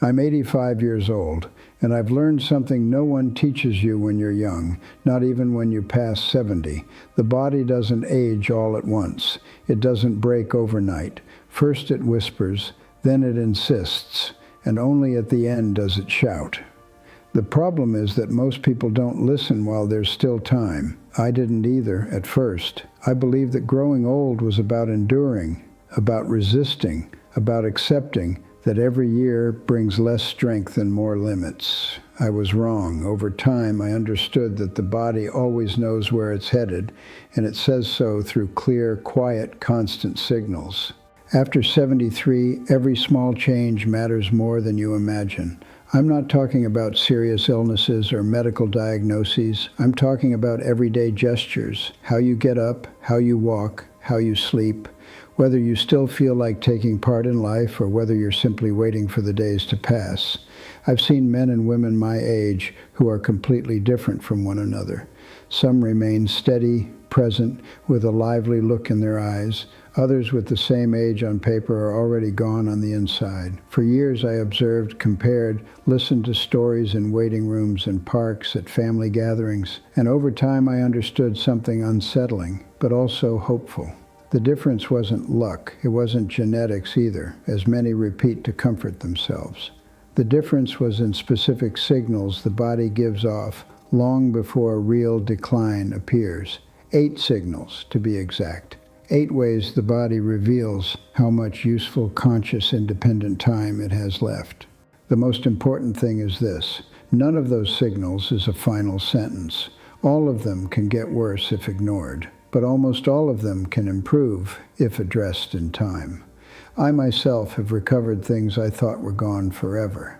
I'm 85 years old, and I've learned something no one teaches you when you're young, not even when you pass 70. The body doesn't age all at once. It doesn't break overnight. First it whispers, then it insists, and only at the end does it shout. The problem is that most people don't listen while there's still time. I didn't either at first. I believed that growing old was about enduring, about resisting, about accepting that every year brings less strength and more limits. I was wrong. Over time, I understood that the body always knows where it's headed, and it says so through clear, quiet, constant signals. After 73, every small change matters more than you imagine. I'm not talking about serious illnesses or medical diagnoses. I'm talking about everyday gestures, how you get up, how you walk, how you sleep, whether you still feel like taking part in life or whether you're simply waiting for the days to pass. I've seen men and women my age who are completely different from one another. Some remain steady, present, with a lively look in their eyes. Others with the same age on paper are already gone on the inside. For years I observed, compared, listened to stories in waiting rooms and parks, at family gatherings, and over time I understood something unsettling, but also hopeful. The difference wasn't luck, it wasn't genetics either, as many repeat to comfort themselves. The difference was in specific signals the body gives off long before real decline appears. 8 signals, to be exact. 8 ways the body reveals how much useful, conscious, independent time it has left. The most important thing is this: none of those signals is a final sentence. All of them can get worse if ignored, but almost all of them can improve if addressed in time. I myself have recovered things I thought were gone forever.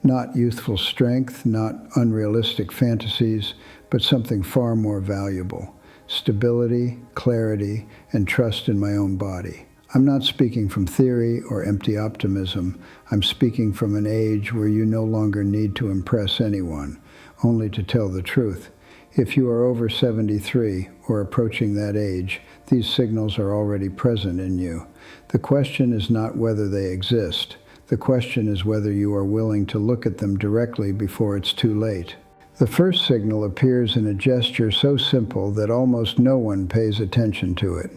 Not youthful strength, not unrealistic fantasies, but something far more valuable: stability, clarity, and trust in my own body. I'm not speaking from theory or empty optimism. I'm speaking from an age where you no longer need to impress anyone, only to tell the truth. If you are over 73 or approaching that age, these signals are already present in you. The question is not whether they exist. The question is whether you are willing to look at them directly before it's too late. The first signal appears in a gesture so simple that almost no one pays attention to it: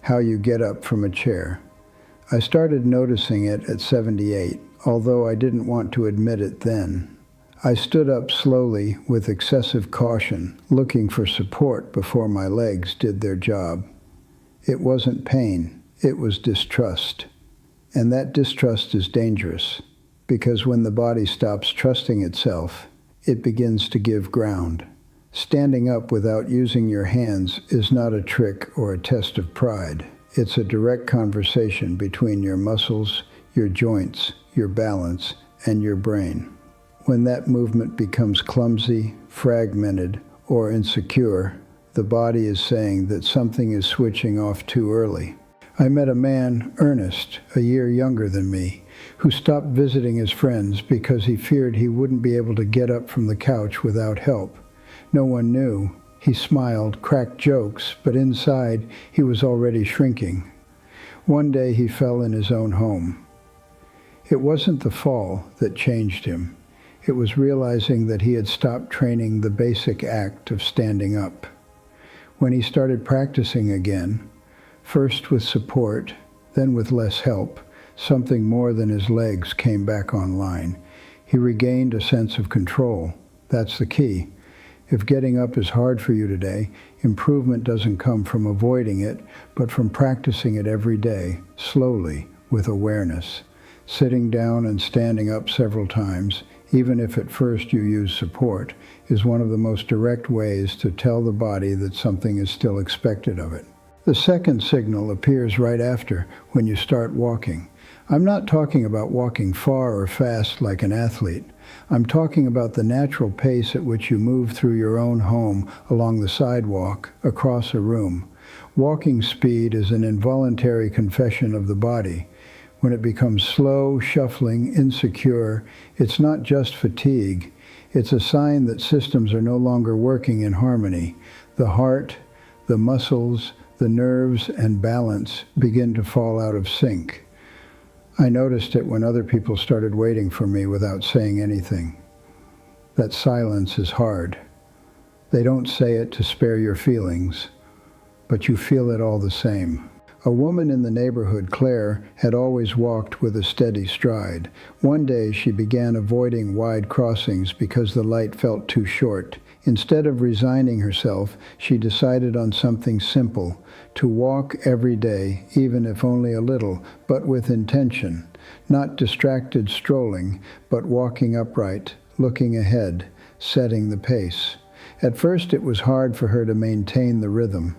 how you get up from a chair. I started noticing it at 78, although I didn't want to admit it then. I stood up slowly with excessive caution, looking for support before my legs did their job. It wasn't pain, it was distrust. And that distrust is dangerous, because when the body stops trusting itself, it begins to give ground. Standing up without using your hands is not a trick or a test of pride. It's a direct conversation between your muscles, your joints, your balance, and your brain. When that movement becomes clumsy, fragmented, or insecure, the body is saying that something is switching off too early. I met a man, Ernest, a year younger than me, who stopped visiting his friends because he feared he wouldn't be able to get up from the couch without help. No one knew. He smiled, cracked jokes, but inside he was already shrinking. One day he fell in his own home. It wasn't the fall that changed him. It was realizing that he had stopped training the basic act of standing up. When he started practicing again, first with support, then with less help, something more than his legs came back online. He regained a sense of control. That's the key. If getting up is hard for you today, improvement doesn't come from avoiding it, but from practicing it every day, slowly, with awareness. Sitting down and standing up several times, even if at first you use support, is one of the most direct ways to tell the body that something is still expected of it. The second signal appears right after, when you start walking. I'm not talking about walking far or fast like an athlete. I'm talking about the natural pace at which you move through your own home, along the sidewalk, across a room. Walking speed is an involuntary confession of the body. When it becomes slow, shuffling, insecure, it's not just fatigue. It's a sign that systems are no longer working in harmony. The heart, the muscles, the nerves, and balance begin to fall out of sync. I noticed it when other people started waiting for me without saying anything. That silence is hard. They don't say it to spare your feelings, but you feel it all the same. A woman in the neighborhood, Claire, had always walked with a steady stride. One day she began avoiding wide crossings because the light felt too short. Instead of resigning herself, she decided on something simple, to walk every day, even if only a little, but with intention. Not distracted strolling, but walking upright, looking ahead, setting the pace. At first it was hard for her to maintain the rhythm.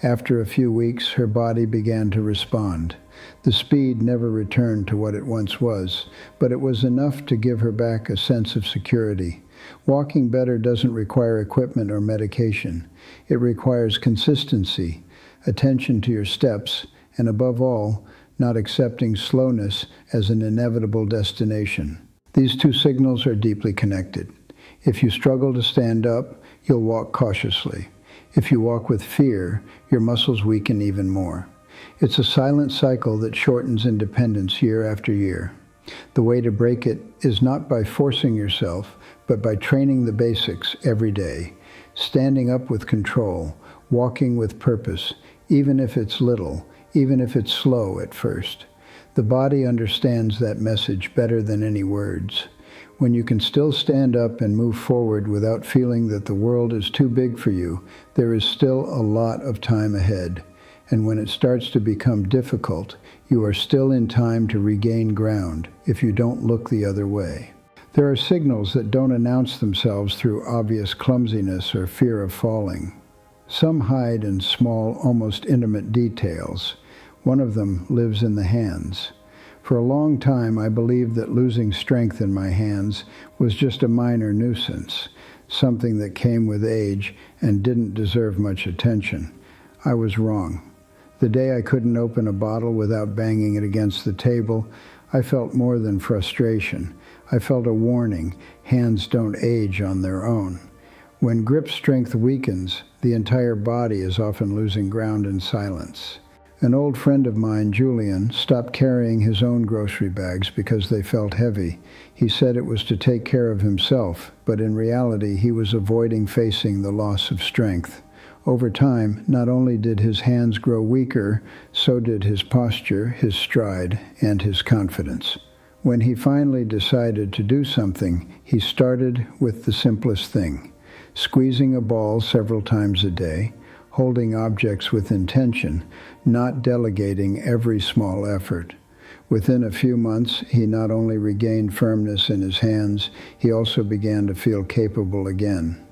After a few weeks, her body began to respond. The speed never returned to what it once was, but it was enough to give her back a sense of security. Walking better doesn't require equipment or medication. It requires consistency, attention to your steps, and above all, not accepting slowness as an inevitable destination. These two signals are deeply connected. If you struggle to stand up, you'll walk cautiously. If you walk with fear, your muscles weaken even more. It's a silent cycle that shortens independence year after year. The way to break it is not by forcing yourself, but by training the basics every day. Standing up with control, walking with purpose, even if it's little, even if it's slow at first. The body understands that message better than any words. When you can still stand up and move forward without feeling that the world is too big for you, there is still a lot of time ahead. And when it starts to become difficult, you are still in time to regain ground if you don't look the other way. There are signals that don't announce themselves through obvious clumsiness or fear of falling. Some hide in small, almost intimate details. One of them lives in the hands. For a long time, I believed that losing strength in my hands was just a minor nuisance, something that came with age and didn't deserve much attention. I was wrong. The day I couldn't open a bottle without banging it against the table, I felt more than frustration. I felt a warning. Hands don't age on their own. When grip strength weakens, the entire body is often losing ground in silence. An old friend of mine, Julian, stopped carrying his own grocery bags because they felt heavy. He said it was to take care of himself, but in reality he was avoiding facing the loss of strength. Over time, not only did his hands grow weaker, so did his posture, his stride, and his confidence. When he finally decided to do something, he started with the simplest thing: squeezing a ball several times a day, holding objects with intention, not delegating every small effort. Within a few months, he not only regained firmness in his hands, he also began to feel capable again.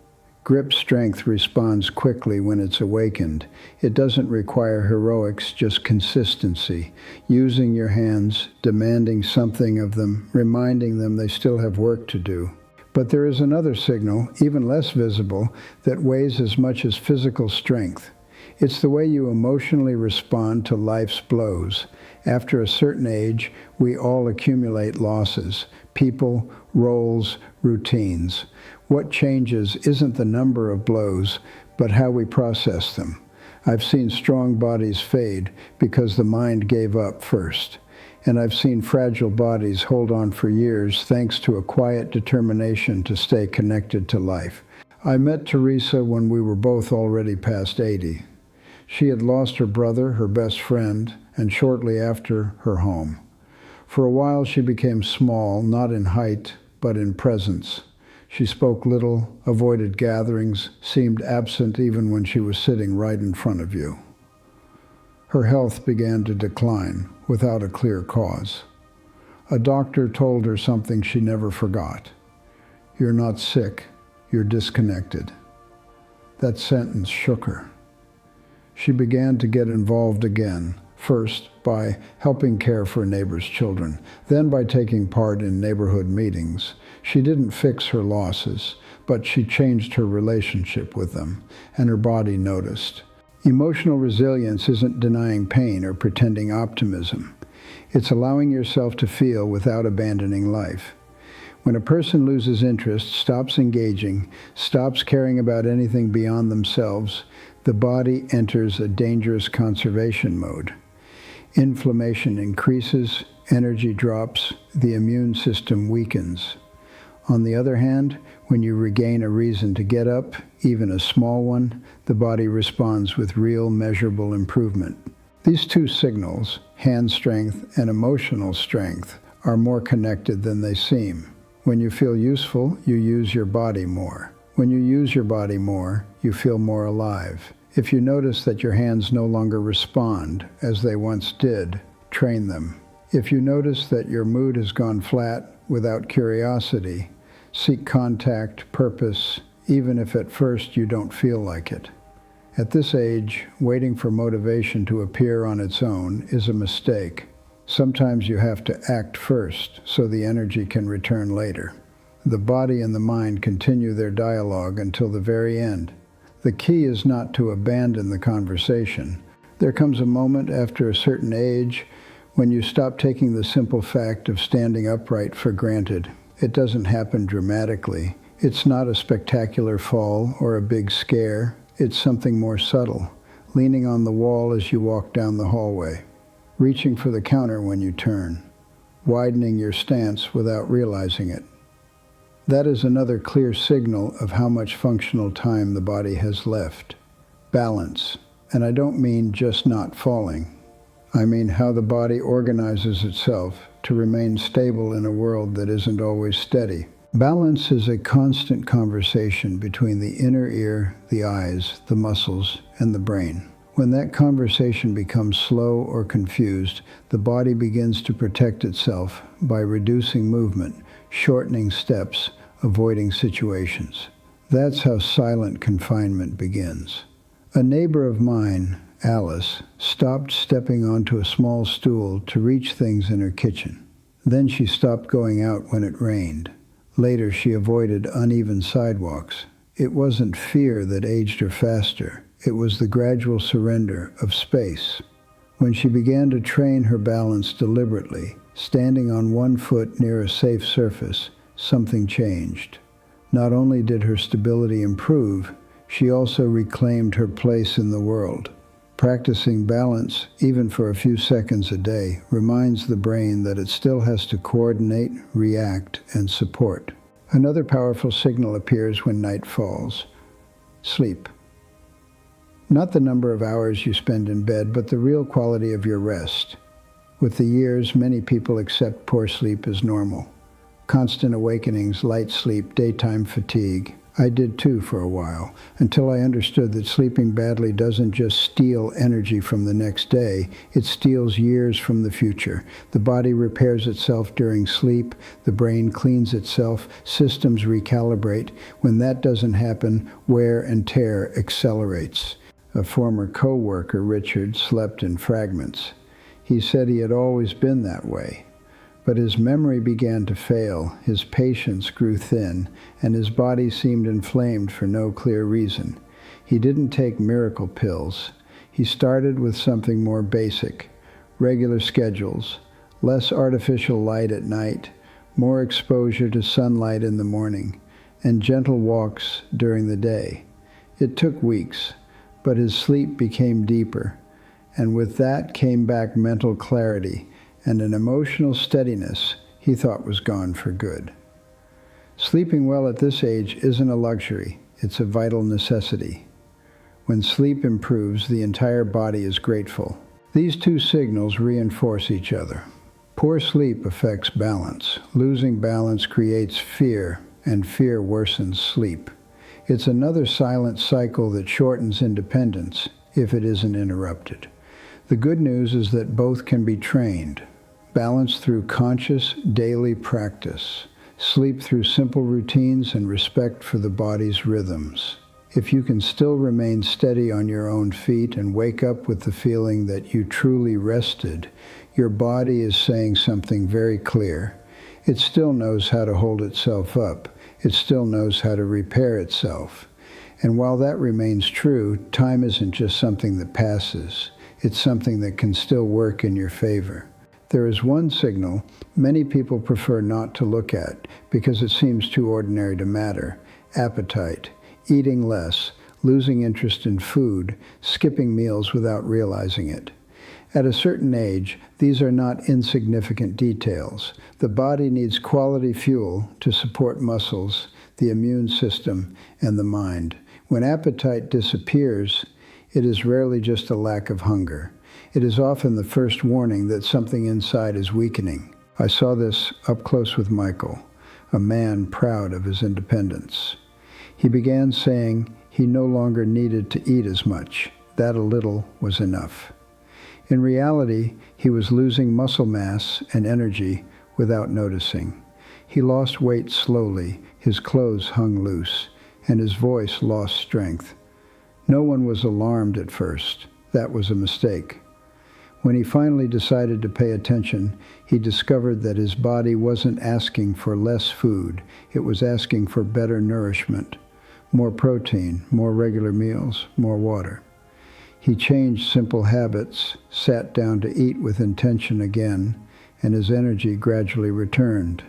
Grip strength responds quickly when it's awakened. It doesn't require heroics, just consistency. Using your hands, demanding something of them, reminding them they still have work to do. But there is another signal, even less visible, that weighs as much as physical strength. It's the way you emotionally respond to life's blows. After a certain age, we all accumulate losses: people, roles, routines. What changes isn't the number of blows, but how we process them. I've seen strong bodies fade because the mind gave up first. And I've seen fragile bodies hold on for years thanks to a quiet determination to stay connected to life. I met Teresa when we were both already past 80. She had lost her brother, her best friend, and shortly after, her home. For a while she became small, not in height, but in presence. She spoke little, avoided gatherings, seemed absent even when she was sitting right in front of you. Her health began to decline without a clear cause. A doctor told her something she never forgot: "You're not sick, you're disconnected." That sentence shook her. She began to get involved again, first by helping care for neighbors' children, then by taking part in neighborhood meetings. She didn't fix her losses, but she changed her relationship with them, and her body noticed. Emotional resilience isn't denying pain or pretending optimism. It's allowing yourself to feel without abandoning life. When a person loses interest, stops engaging, stops caring about anything beyond themselves, the body enters a dangerous conservation mode. Inflammation increases, energy drops, the immune system weakens. On the other hand, when you regain a reason to get up, even a small one, the body responds with real measurable improvement. These two signals, hand strength and emotional strength, are more connected than they seem. When you feel useful, you use your body more. When you use your body more, you feel more alive. If you notice that your hands no longer respond as they once did, train them. If you notice that your mood has gone flat without curiosity, seek contact, purpose, even if at first you don't feel like it. At this age, waiting for motivation to appear on its own is a mistake. Sometimes you have to act first so the energy can return later. The body and the mind continue their dialogue until the very end. The key is not to abandon the conversation. There comes a moment after a certain age when you stop taking the simple fact of standing upright for granted. It doesn't happen dramatically. It's not a spectacular fall or a big scare. It's something more subtle, leaning on the wall as you walk down the hallway, reaching for the counter when you turn, widening your stance without realizing it. That is another clear signal of how much functional time the body has left. Balance. And I don't mean just not falling. I mean how the body organizes itself to remain stable in a world that isn't always steady. Balance is a constant conversation between the inner ear, the eyes, the muscles, and the brain. When that conversation becomes slow or confused, the body begins to protect itself by reducing movement, shortening steps, avoiding situations. That's how silent confinement begins. A neighbor of mine, Alice, stopped stepping onto a small stool to reach things in her kitchen. Then she stopped going out when it rained. Later, she avoided uneven sidewalks. It wasn't fear that aged her faster. It was the gradual surrender of space. When she began to train her balance deliberately, standing on one foot near a safe surface, something changed. Not only did her stability improve, she also reclaimed her place in the world. Practicing balance, even for a few seconds a day, reminds the brain that it still has to coordinate, react, and support. Another powerful signal appears when night falls. Sleep. Not the number of hours you spend in bed, but the real quality of your rest. With the years, many people accept poor sleep as normal. Constant awakenings, light sleep, daytime fatigue. I did too for a while, until I understood that sleeping badly doesn't just steal energy from the next day, it steals years from the future. The body repairs itself during sleep, the brain cleans itself, systems recalibrate. When that doesn't happen, wear and tear accelerates. A former co-worker, Richard, slept in fragments. He said he had always been that way. But his memory began to fail, his patience grew thin, and his body seemed inflamed for no clear reason. He didn't take miracle pills. He started with something more basic: regular schedules, less artificial light at night, more exposure to sunlight in the morning, and gentle walks during the day. It took weeks, but his sleep became deeper, and with that came back mental clarity and an emotional steadiness he thought was gone for good. Sleeping well at this age isn't a luxury, it's a vital necessity. When sleep improves, the entire body is grateful. These two signals reinforce each other. Poor sleep affects balance. Losing balance creates fear, and fear worsens sleep. It's another silent cycle that shortens independence if it isn't interrupted. The good news is that both can be trained. Balance through conscious, daily practice. Sleep through simple routines and respect for the body's rhythms. If you can still remain steady on your own feet and wake up with the feeling that you truly rested, your body is saying something very clear. It still knows how to hold itself up. It still knows how to repair itself. And while that remains true, time isn't just something that passes. It's something that can still work in your favor. There is one signal many people prefer not to look at because it seems too ordinary to matter: appetite, eating less, losing interest in food, skipping meals without realizing it. At a certain age, these are not insignificant details. The body needs quality fuel to support muscles, the immune system, and the mind. When appetite disappears, it is rarely just a lack of hunger. It is often the first warning that something inside is weakening. I saw this up close with Michael, a man proud of his independence. He began saying he no longer needed to eat as much. That a little was enough. In reality, he was losing muscle mass and energy without noticing. He lost weight slowly, his clothes hung loose, and his voice lost strength. No one was alarmed at first. That was a mistake. When he finally decided to pay attention, he discovered that his body wasn't asking for less food. It was asking for better nourishment, more protein, more regular meals, more water. He changed simple habits, sat down to eat with intention again, and his energy gradually returned.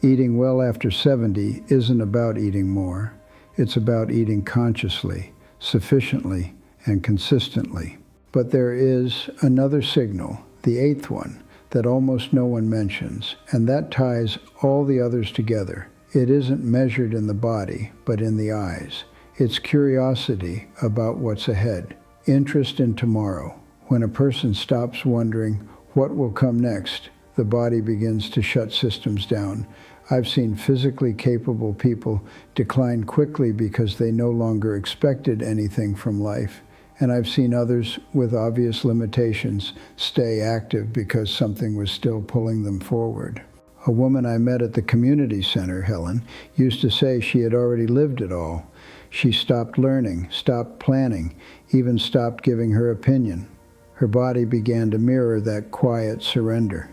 Eating well after 70 isn't about eating more. It's about eating consciously, sufficiently, and consistently. But there is another signal, the eighth one, that almost no one mentions, and that ties all the others together. It isn't measured in the body, but in the eyes. It's curiosity about what's ahead, interest in tomorrow. When a person stops wondering what will come next, the body begins to shut systems down. I've seen physically capable people decline quickly because they no longer expected anything from life. And I've seen others with obvious limitations stay active because something was still pulling them forward. A woman I met at the community center, Helen, used to say she had already lived it all. She stopped learning, stopped planning, even stopped giving her opinion. Her body began to mirror that quiet surrender.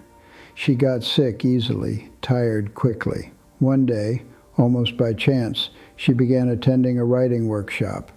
She got sick easily, tired quickly. One day, almost by chance, she began attending a writing workshop.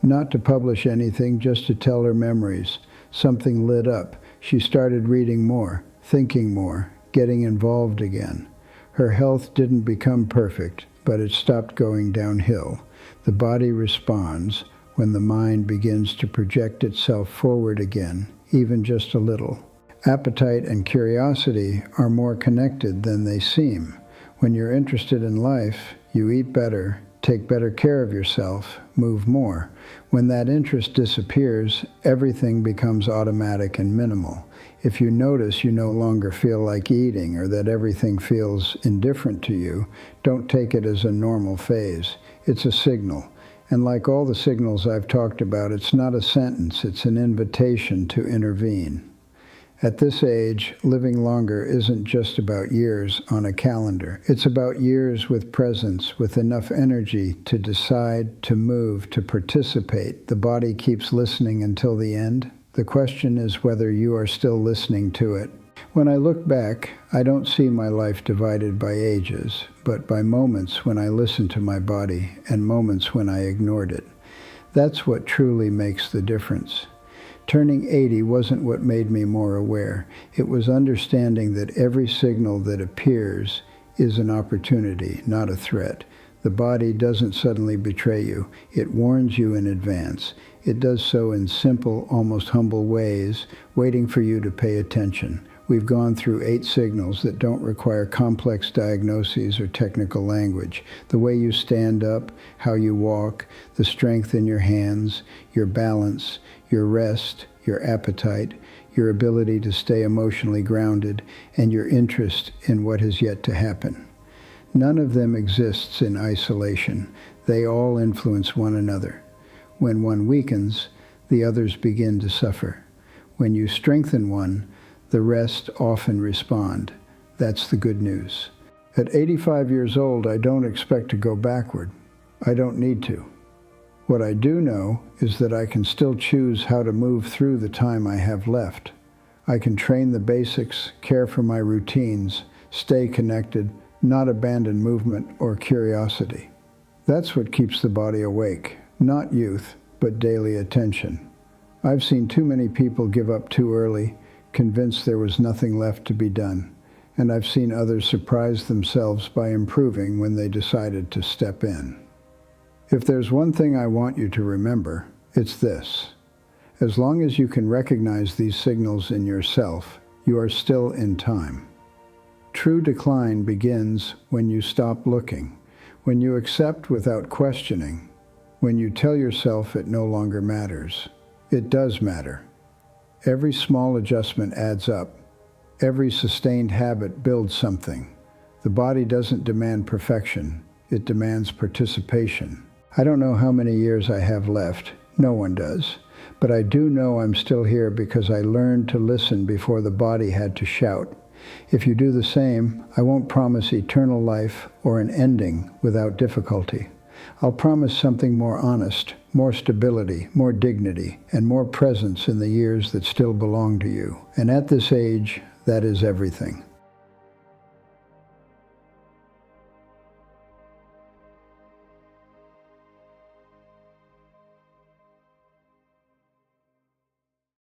Not to publish anything, just to tell her memories. Something lit up. She started reading more, thinking more, getting involved again. Her health didn't become perfect, but it stopped going downhill. The body responds when the mind begins to project itself forward again, even just a little. Appetite and curiosity are more connected than they seem. When you're interested in life, you eat better, take better care of yourself, move more. When that interest disappears, everything becomes automatic and minimal. If you notice you no longer feel like eating or that everything feels indifferent to you, don't take it as a normal phase. It's a signal. And like all the signals I've talked about, it's not a sentence, it's an invitation to intervene. At this age, living longer isn't just about years on a calendar. It's about years with presence, with enough energy to decide, to move, to participate. The body keeps listening until the end. The question is whether you are still listening to it. When I look back, I don't see my life divided by ages, but by moments when I listened to my body and moments when I ignored it. That's what truly makes the difference. Turning 80 wasn't what made me more aware. It was understanding that every signal that appears is an opportunity, not a threat. The body doesn't suddenly betray you. It warns you in advance. It does so in simple, almost humble ways, waiting for you to pay attention. We've gone through 8 signals that don't require complex diagnoses or technical language. The way you stand up, how you walk, the strength in your hands, your balance, your rest, your appetite, your ability to stay emotionally grounded, and your interest in what has yet to happen. None of them exists in isolation. They all influence one another. When one weakens, the others begin to suffer. When you strengthen one, the rest often respond. That's the good news. At 85 years old, I don't expect to go backward. I don't need to. What I do know is that I can still choose how to move through the time I have left. I can train the basics, care for my routines, stay connected, not abandon movement or curiosity. That's what keeps the body awake, not youth, but daily attention. I've seen too many people give up too early, convinced there was nothing left to be done, and I've seen others surprise themselves by improving when they decided to step in. If there's one thing I want you to remember, it's this. As long as you can recognize these signals in yourself, you are still in time. True decline begins when you stop looking, when you accept without questioning, when you tell yourself it no longer matters. It does matter. Every small adjustment adds up. Every sustained habit builds something. The body doesn't demand perfection. It demands participation. I don't know how many years I have left. No one does. But I do know I'm still here because I learned to listen before the body had to shout. If you do the same, I won't promise eternal life or an ending without difficulty. I'll promise something more honest, more stability, more dignity, and more presence in the years that still belong to you. And at this age, that is everything.